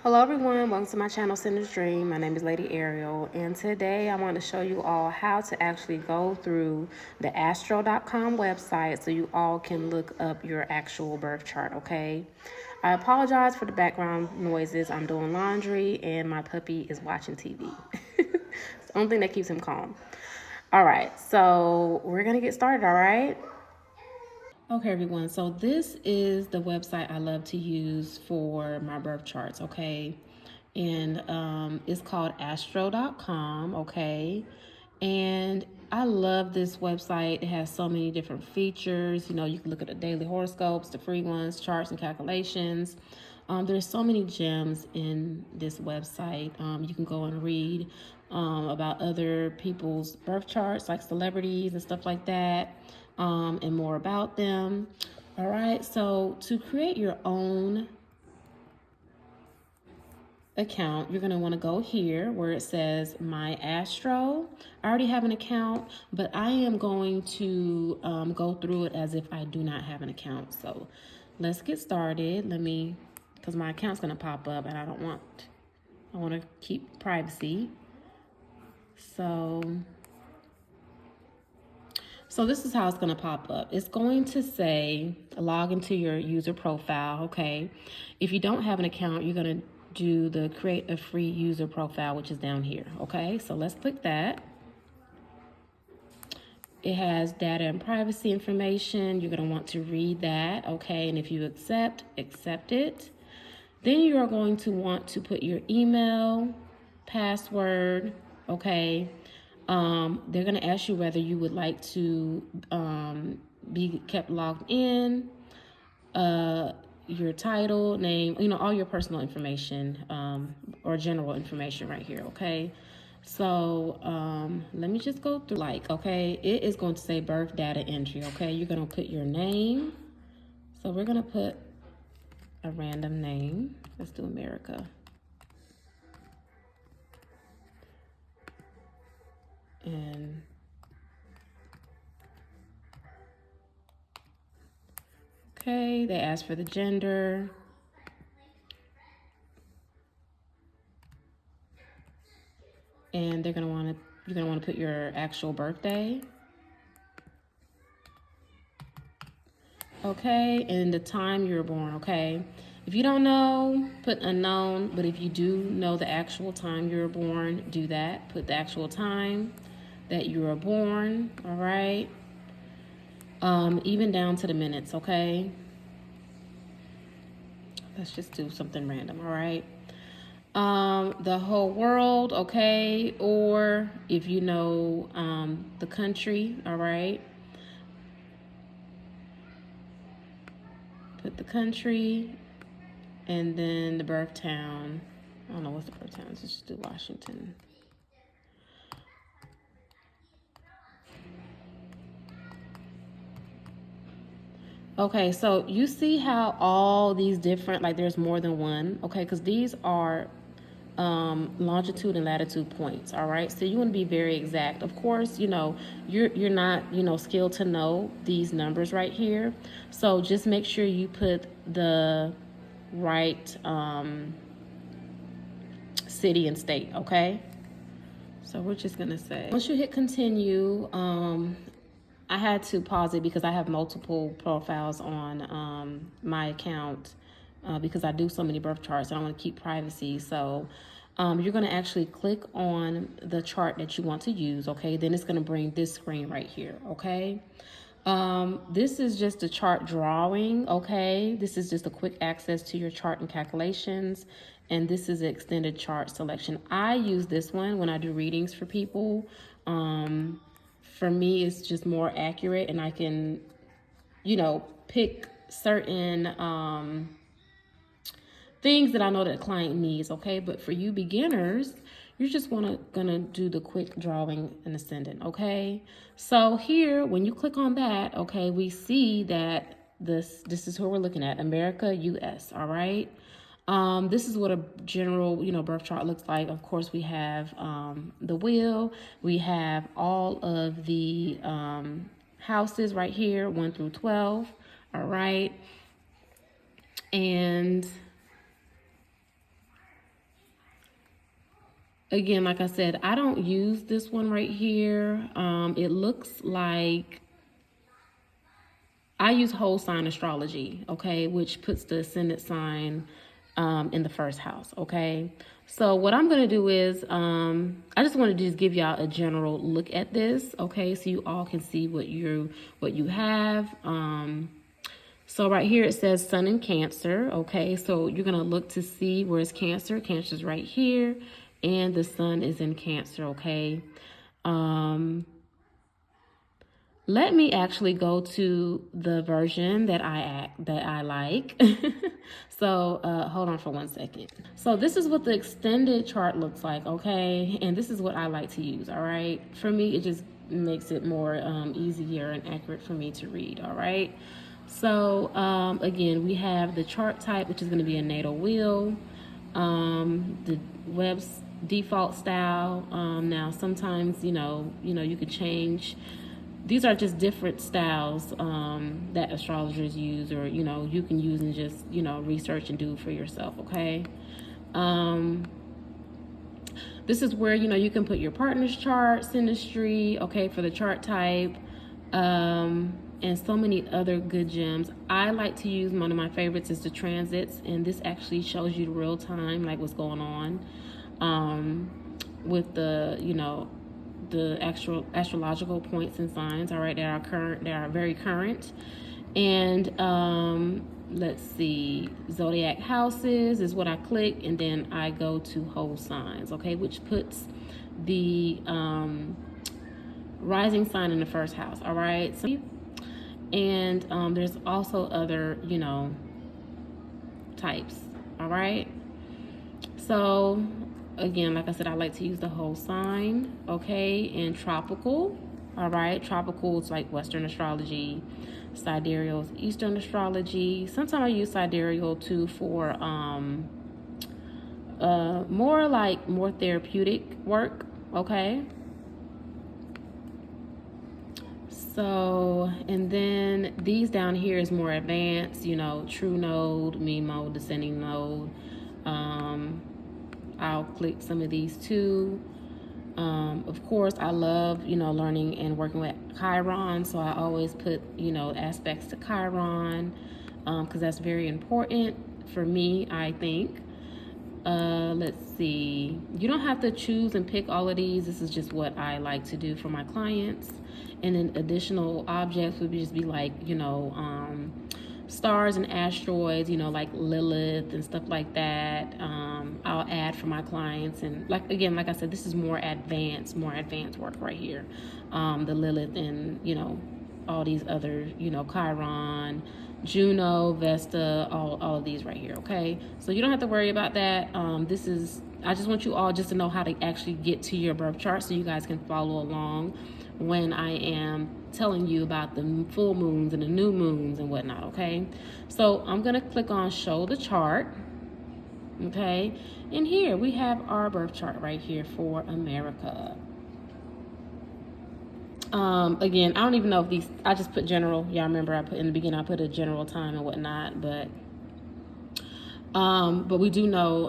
Hello everyone, welcome to my channel Cinder's Dream. My name is Lady Ariel, and today I want to show you all how to actually go through the astro.com website so you all can look up your actual birth chart, okay? I apologize for the background noises. I'm doing laundry and my puppy is watching TV. It's the only thing that keeps him calm. All right, so we're gonna get started, all right? Okay, everyone, so this is the website I love to use for my birth charts, okay? And it's called astro.com, okay? And I love this website. It has so many different features. You know, you can look at the daily horoscopes, the free ones, charts and calculations. There's so many gems in this website. You can go and read about other people's birth charts, like celebrities and stuff like that, and more about them. All right, so to create your own account, you're going to want to go here where it says My Astro. I already have an account, but I am going to go through it as if I do not have an account. So let's get started. Because my account's going to pop up and I want to keep privacy. So this is how it's going to pop up. It's going to say log into your user profile, okay? If you don't have an account, you're going to do the create a free user profile, which is down here, okay? So let's click that. It has data and privacy information. You're going to want to read that, okay? And if you accept it. Then you are going to want to put your email, password, okay? They're going to ask you whether you would like to be kept logged in, your title, name, all your personal information or general information right here, okay? So let me just go through okay? It is going to say birth data entry, okay? You're going to put your name. So we're going to put a random name. Let's do America. And okay, they ask for the gender. And you're gonna want to put your actual birthday. Okay, and the time you were born, okay? If you don't know, put unknown, but if you do know the actual time you were born, do that. Put the actual time that you were born, all right? Even down to the minutes, okay? Let's just do something random, all right? The whole world, okay? Or if you know the country, all right? Put the country and then the birth town. I don't know what's the birth town. Let's just do Washington. Okay, so you see how all these different, there's more than one, okay? Because these are longitude and latitude points, all right? So you want to be very exact. Of course, you're not, skilled to know these numbers right here. So just make sure you put the right city and state, okay? So we're just gonna say, once you hit continue, I had to pause it because I have multiple profiles on my account because I do so many birth charts. I want to keep privacy. So you're going to actually click on the chart that you want to use, okay? Then it's going to bring this screen right here, okay? This is just a chart drawing, okay? This is just a quick access to your chart and calculations. And this is an extended chart selection. I use this one when I do readings for people. For me, it's just more accurate and I can, pick certain things that I know that the client needs, okay? But for you beginners, you're just gonna do the quick drawing and ascendant, okay? So here, when you click on that, okay, we see that this is who we're looking at, America, US, all right? This is what a general, birth chart looks like. Of course, we have the wheel. We have all of the houses right here, 1 through 12. All right. And Again, like I said, I don't use this one right here. It looks like I use whole sign astrology, okay, which puts the ascendant sign in the first house, okay. So what I'm gonna do is I just want to just give y'all a general look at this, okay, so you all can see what you have. So right here it says Sun in Cancer, okay, so you're gonna look to see where's Cancer. Cancer's right here, and the Sun is in Cancer, okay. Let me actually go to the version that I like. So hold on for 1 second. So this is what the extended chart looks like, okay? And this is what I like to use, all right? For me, it just makes it more easier and accurate for me to read, all right? So again, we have the chart type, which is going to be a natal wheel. The web's default style. Now, sometimes you can change. These are just different styles that astrologers use, or you can use and just research and do for yourself. Okay. This is where you can put your partner's chart, synastry, okay, for the chart type, and so many other good gems. I like to use, one of my favorites is the transits, and this actually shows you real time, like what's going on with the actual astrological points and signs. All right, they are very current. And let's see, zodiac houses is what I click, and then I go to whole signs, okay, which puts the rising sign in the first house. All right, so and there's also other types. All right, so again, like I said, I like to use the whole sign, okay, and tropical. All right, tropical is like Western astrology, sidereal is Eastern astrology. Sometimes I use sidereal too for more therapeutic work, okay. So, and then these down here is more advanced, true node, mean mode, descending node. I'll click some of these too. Of course, I love, learning and working with Chiron. So I always put, aspects to Chiron, because that's very important for me, I think. Let's see. You don't have to choose and pick all of these. This is just what I like to do for my clients. And then additional objects would just be like, stars and asteroids, like Lilith and stuff like that. I'll add for my clients, and like I said, this is more advanced work right here. The Lilith and all these other Chiron, Juno, Vesta, all of these right here. Okay, so you don't have to worry about that. I just want you all just to know how to actually get to your birth chart, so you guys can follow along when I am telling you about the full moons and the new moons and whatnot, okay? So I'm gonna click on show the chart, okay? And here we have our birth chart right here for America. Again, I don't even know if I just put general. Y'all remember I put in the beginning, I put a general time and whatnot, but we do know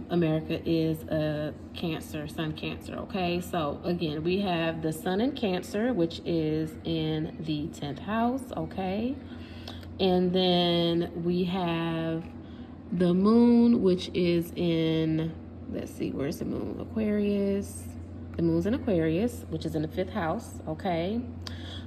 America is a Cancer, Sun Cancer, okay? So again, we have the Sun in Cancer, which is in the 10th house, okay? And then we have the Moon, which is in, let's see, where's the Moon? Aquarius. The Moon's in Aquarius, which is in the 5th house, okay?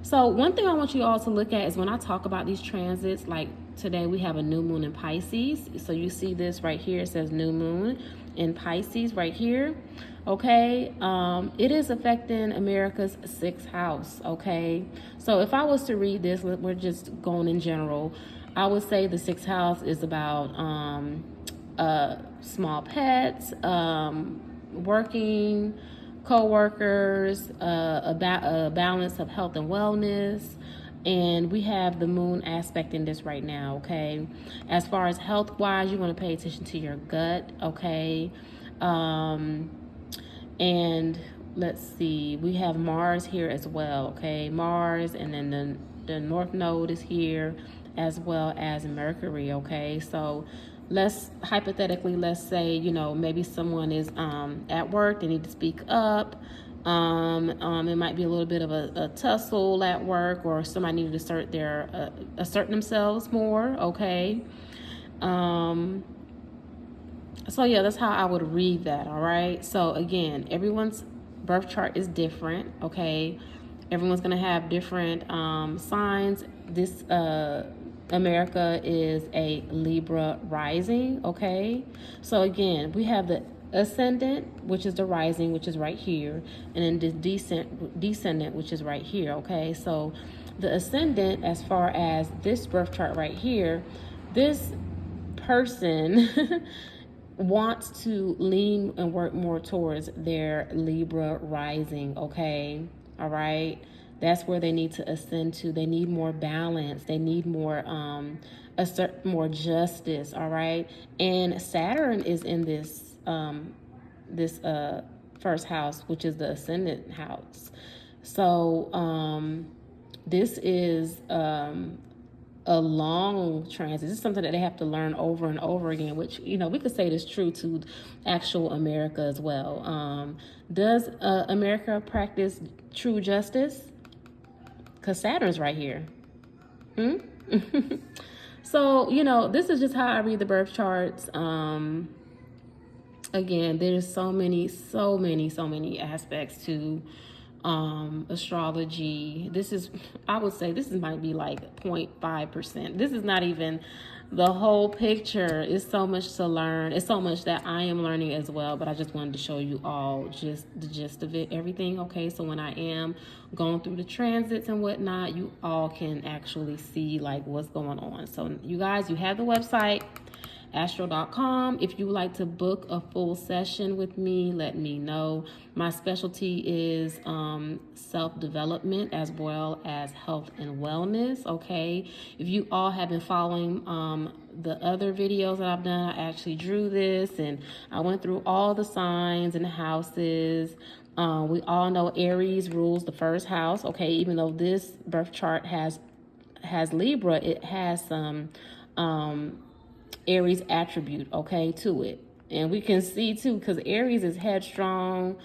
So one thing I want you all to look at is when I talk about these transits, like today we have a new moon in Pisces. So you see this right here, it says new moon in Pisces right here, okay? It is affecting America's 6th house, okay? So if I was to read this, we're just going in general, I would say the 6th house is about small pets, working, co-workers, a balance of health and wellness. And we have the moon aspect in this right now, okay? As far as health wise, you want to pay attention to your gut, okay? And let's see, we have Mars here as well, okay? Mars, and then the North Node is here, as well as Mercury, okay? So let's say, maybe someone is at work, they need to speak up. It might be a little bit of a tussle at work, or somebody needed to assert themselves more. Okay. So yeah, that's how I would read that. All right. So again, everyone's birth chart is different. Okay. Everyone's gonna have different signs. This America is a Libra rising. Okay. So again, we have the ascendant, which is the rising, which is right here, and then the descendant, which is right here. Okay. So the ascendant, as far as this birth chart right here, this person wants to lean and work more towards their Libra rising. Okay. All right. That's where they need to ascend to. They need more balance. They need more more justice. All right. And Saturn is in this first house, which is the ascendant house. So this is a long transit. This is something that they have to learn over and over again, which, we could say is true to actual America as well. Does America practice true justice? Because Saturn's right here. So, this is just how I read the birth charts. Again, there's so many aspects to astrology. I would say this might be like 0.5%. This is not even the whole picture. It's so much to learn. It's so much that I am learning as well, but I just wanted to show you all just the gist of it, everything. Okay, so when I am going through the transits and whatnot, you all can actually see like what's going on. So you guys, you have the website astro.com. If you would like to book a full session with me, let me know. My specialty is self-development as well as health and wellness. Okay. If you all have been following the other videos that I've done, I actually drew this and I went through all the signs and the houses. We all know Aries rules the first house. Okay. Even though this birth chart has Libra, it has some Aries attribute, okay, to it. And we can see too, because Aries is headstrong,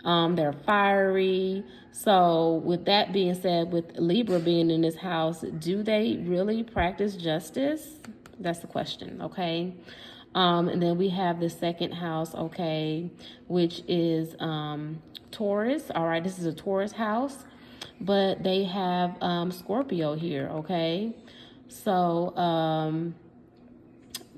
they're fiery. So with that being said, with Libra being in this house, do they really practice justice? That's the question, okay? And then we have the second house, okay, which is Taurus. All right, this is a Taurus house, but they have Scorpio here, okay? So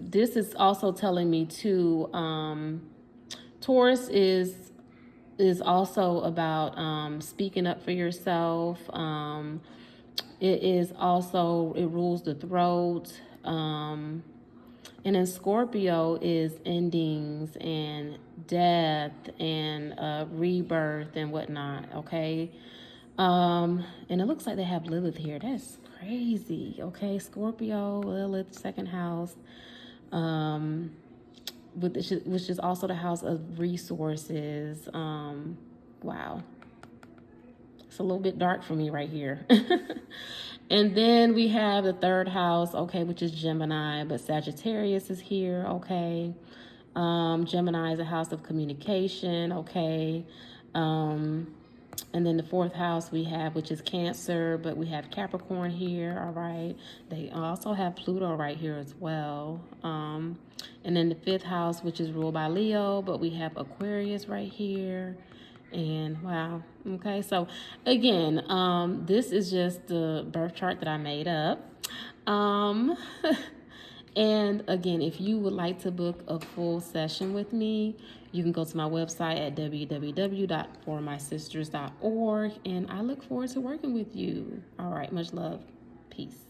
this is also telling me too, Taurus is also about speaking up for yourself. It rules the throat. And then Scorpio is endings and death and rebirth and whatnot, okay? And it looks like they have Lilith here. That's crazy, okay? Scorpio, Lilith, second house. Which is also the house of resources. Wow. It's a little bit dark for me right here. And then we have the third house, okay, which is Gemini, but Sagittarius is here, okay. Gemini is a house of communication, okay. And then the fourth house we have, which is Cancer, but we have Capricorn here, all right. They also have Pluto right here as well. And then the fifth house, which is ruled by Leo, but we have Aquarius right here. And wow, okay. So again, this is just the birth chart that I made up. And again, if you would like to book a full session with me, you can go to my website at www.formysisters.org, and I look forward to working with you. All right, much love. Peace.